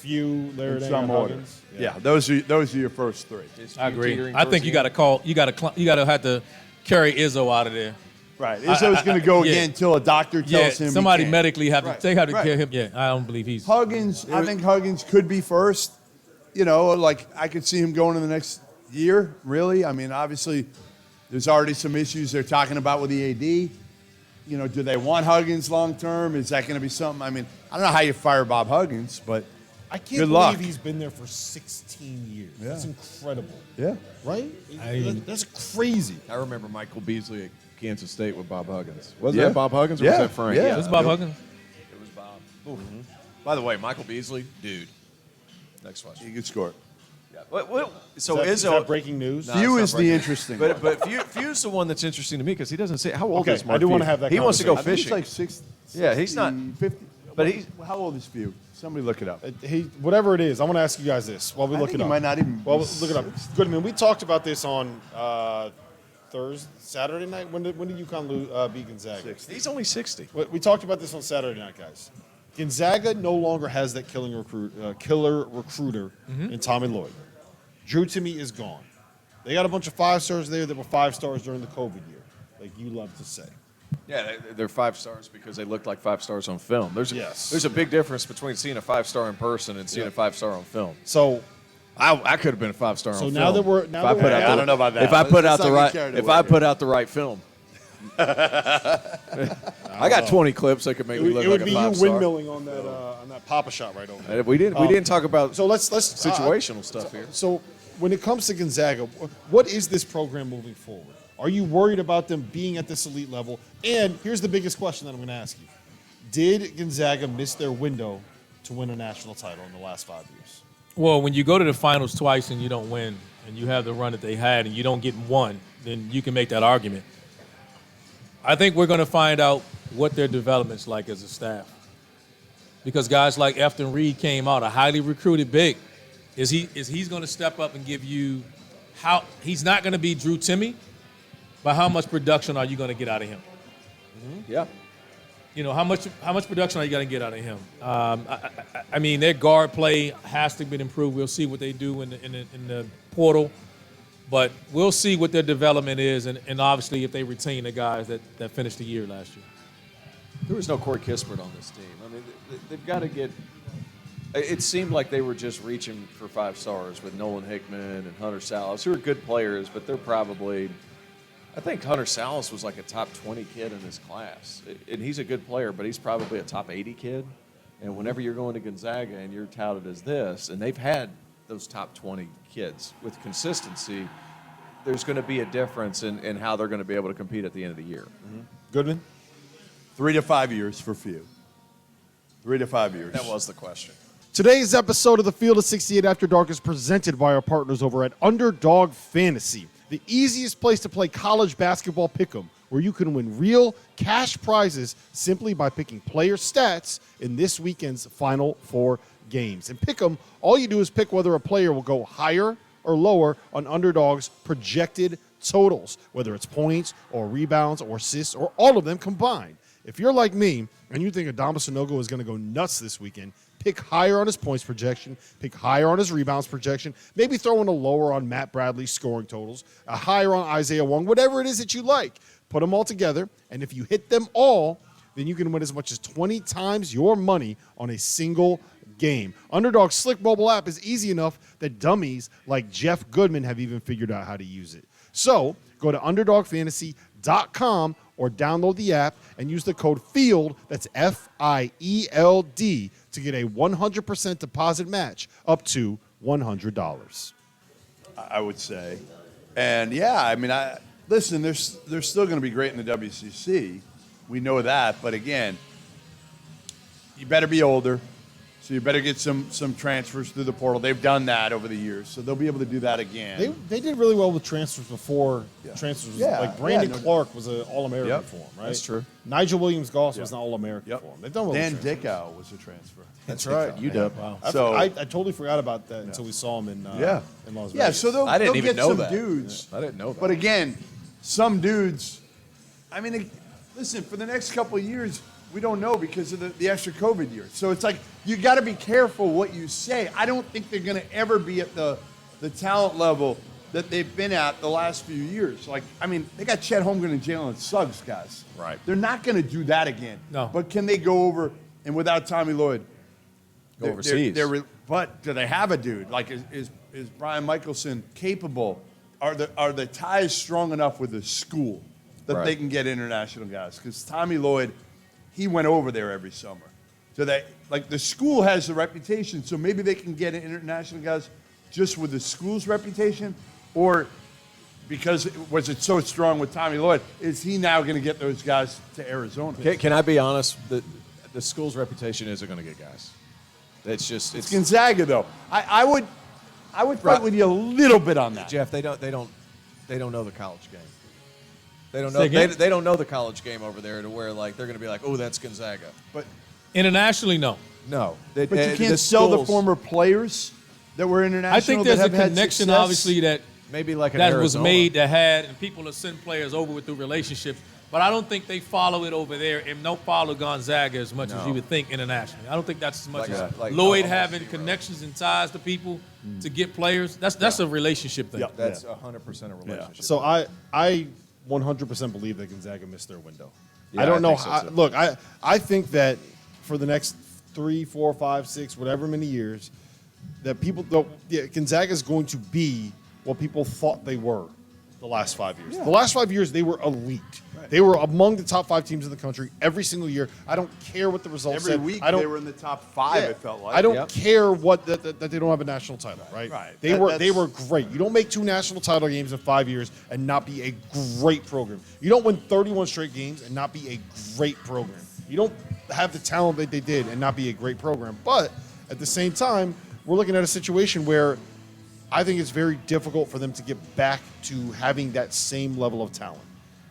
Few, Larry, in some order. Huggins. Yeah, those are your first three. I agree. I think you got to call. You got to have to carry Izzo out of there. Right. Izzo's going to go again until a doctor tells him. Somebody he can't. medically have to. They have to Right. carry him. Yeah, I don't believe he's. Huggins. I think Huggins could be first. Like I could see him going in the next year. Really. I mean, obviously, there's already some issues they're talking about with the AD. Do they want Huggins long term? Is that going to be something? I mean, I don't know how you fire Bob Huggins, but I can't good believe luck. he's been there for 16 years. Yeah. That's incredible. Yeah. Right? That's crazy. I remember Michael Beasley at Kansas State with Bob Huggins. Wasn't that Bob Huggins or was that Frank? Yeah, it was Bob Huggins. It was Bob. Mm-hmm. By the way, Michael Beasley, dude. Next question. He could score. Yeah. So is that breaking news? Few is the interesting one. But Few's the one that's interesting to me because he doesn't say how old is Mark I do want to Few? have that He wants to go I think fishing. he's like 60, Yeah, he's not- 50. but he's- How old is Few? Somebody look it up. Whatever it is, I want to ask you guys this while we I look think it he up. might not even Well, be look it up. Goodman, we talked about this on Saturday night. When did UConn beat Gonzaga? He's only 60. We talked about this on Saturday night, guys. Gonzaga no longer has that killer recruiter in Tommy Lloyd. Drew Timme is gone. They got a bunch of 5 stars there that were 5 stars during the COVID year, like you love to say. Yeah, they're 5 stars because they look like 5 stars on film. There's a big difference between seeing a 5-star in person and seeing a 5-star on film. So I could have been a 5-star on film. now that we're I don't know about that. If I put Let's out the not right, get carried if away I here. put out the right film, I got 20 clips that could make me look it like would a be you 5-star. windmilling on that Papa shot right over there. We didn't talk about So let's situational stuff here. So when it comes to Gonzaga, what is this program moving forward? Are you worried about them being at this elite level? And here's the biggest question that I'm going to ask you. Did Gonzaga miss their window to win a national title in the last 5 years? Well, when you go to the finals twice and you don't win, and you have the run that they had and you don't get one, then you can make that argument. I think we're going to find out what their development's like as a staff. Because guys like Efton Reed came out, a highly recruited big. Is he's going to step up and give you how he's not going to be Drew Timme, but how much production are you going to get out of him? Mm-hmm. Yeah. How much production are you going to get out of him? I mean, their guard play has to be improved. We'll see what they do in the portal, but we'll see what their development is, and obviously if they retain the guys that finished the year last year. There was no Corey Kispert on this team. I mean, they've got to get. It seemed like they were just reaching for 5 stars with Nolan Hickman and Hunter Salas, who are good players, but they're probably. I think Hunter Salas was like a top 20 kid in his class. And he's a good player, but he's probably a top 80 kid. And whenever you're going to Gonzaga and you're touted as this, and they've had those top 20 kids with consistency, there's going to be a difference in how they're going to be able to compete at the end of the year. Mm-hmm. Goodman? 3 to 5 years for Few. 3 to 5 years. That was the question. Today's episode of the Field of 68 After Dark is presented by our partners over at Underdog Fantasy, the easiest place to play college basketball pick'em, where you can win real cash prizes simply by picking player stats in this weekend's Final 4 games. In pick'em, all you do is pick whether a player will go higher or lower on Underdog's projected totals, whether it's points or rebounds or assists or all of them combined. If you're like me and you think Adama Sanogo is going to go nuts this weekend, pick higher on his points projection, pick higher on his rebounds projection, maybe throw in a lower on Matt Bradley's scoring totals, a higher on Isaiah Wong, whatever it is that you like. Put them all together, and if you hit them all, then you can win as much as 20 times your money on a single game. Underdog's slick mobile app is easy enough that dummies like Jeff Goodman have even figured out how to use it. So go to UnderdogFantasy.com or download the app and use the code FIELD, that's FIELD, to get a 100% deposit match up to $100. I would say. And, yeah, I mean, listen, they're still going to be great in the WCC. We know that. But, again, you better be older. So you better get some transfers through the portal. They've done that over the years, so they'll be able to do that again. They did really well with transfers before transfers. Yeah. Like Brandon Yeah, Clark was an All-American for him, right? That's true. Nigel Williams-Goss was an All-American for him. They've done well Dan with transfers. Dickow was a transfer. That's right. UW. Wow. So- I totally forgot about that until we saw him in Las Vegas. Yeah, so they'll I didn't they'll even get know some that. dudes. I didn't know that. But, again, some dudes, I mean, listen, for the next couple of years, We don't know because of the extra COVID year. So it's like you got to be careful what you say. I don't think they're going to ever be at the talent level that they've been at the last few years. Like, I mean, they got Chet Holmgren and Jalen Suggs, guys. Right. They're not going to do that again. No. But can they go over and without Tommy Lloyd? Go overseas. But do they have a dude? Like, is Brian Michelson capable? Are the ties strong enough with the school that they can get international guys? Because Tommy Lloyd, he went over there every summer. So that, like, the school has the reputation, so maybe they can get international guys just with the school's reputation, or because was it so strong with Tommy Lloyd, is he now going to get those guys to Arizona? Can I be honest? The school's reputation isn't going to get guys. It's Gonzaga though. I would fight with you a little bit on that. Jeff. They don't know the college game. They don't Say know. again? They don't know the college game over there to where like they're going to be like, oh, that's Gonzaga. But Internationally, no. no. you can't sell the former players that were international. I think there's that a have had connection, success. obviously, that maybe like an that was Arizona. made, that had, and people will send players over with through relationships. But I don't think they follow it over there and don't follow Gonzaga as much as you would think internationally. I don't think that's as much as Lloyd having connections and ties to people to get players. That's a relationship thing. Yep. That's 100% a relationship. So I 100% believe that Gonzaga missed their window. Yeah, I don't know. think so, too. Look, I think that for the next 3, 4, 5, 6, whatever many years, that Gonzaga is going to be what people thought they were the last 5 years. The last 5 years, they were elite. Right. They were among the top 5 teams in the country every single year. I don't care what the results said. Every week they were in the top 5. It felt like. I don't care what that they don't have a national title, right? Right. They were great. You don't make 2 national title games in 5 years and not be a great program. You don't win 31 straight games and not be a great program. You don't have the talent that they did and not be a great program. But at the same time, we're looking at a situation where I think it's very difficult for them to get back to having that same level of talent.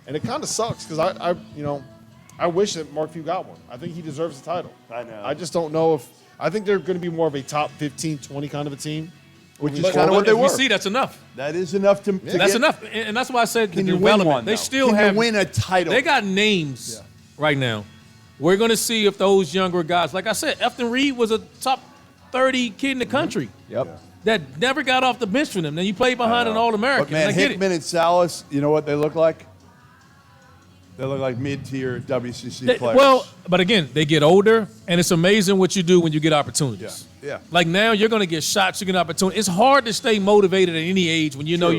And it kind of sucks because I wish that Mark Few got one. I think he deserves the title. I know. I just don't know if I think they're going to be more of a top 15, 20 kind of a team. Which is But kind of what they if we were. see, that's enough. That is enough to That's get, enough. And that's why I said the Can you win development. one? They though? still Can have you win a title? They got names right now. We're going to see if those younger guys, like I said, Efton Reed was a top 30 kid in the country. Yep. That never got off the bench for them. Then you play behind an All-American. But man, I get Hickman and Salas, you know what they look like? They look like mid-tier WCC players. Well, but again, they get older, and it's amazing what you do when you get opportunities. Yeah. Like now, you're going to get shots, you get opportunities. It's hard to stay motivated at any age when you know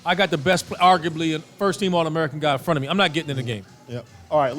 I got the best, arguably, first-team All-American guy in front of me. I'm not getting in the game. Yep. All right.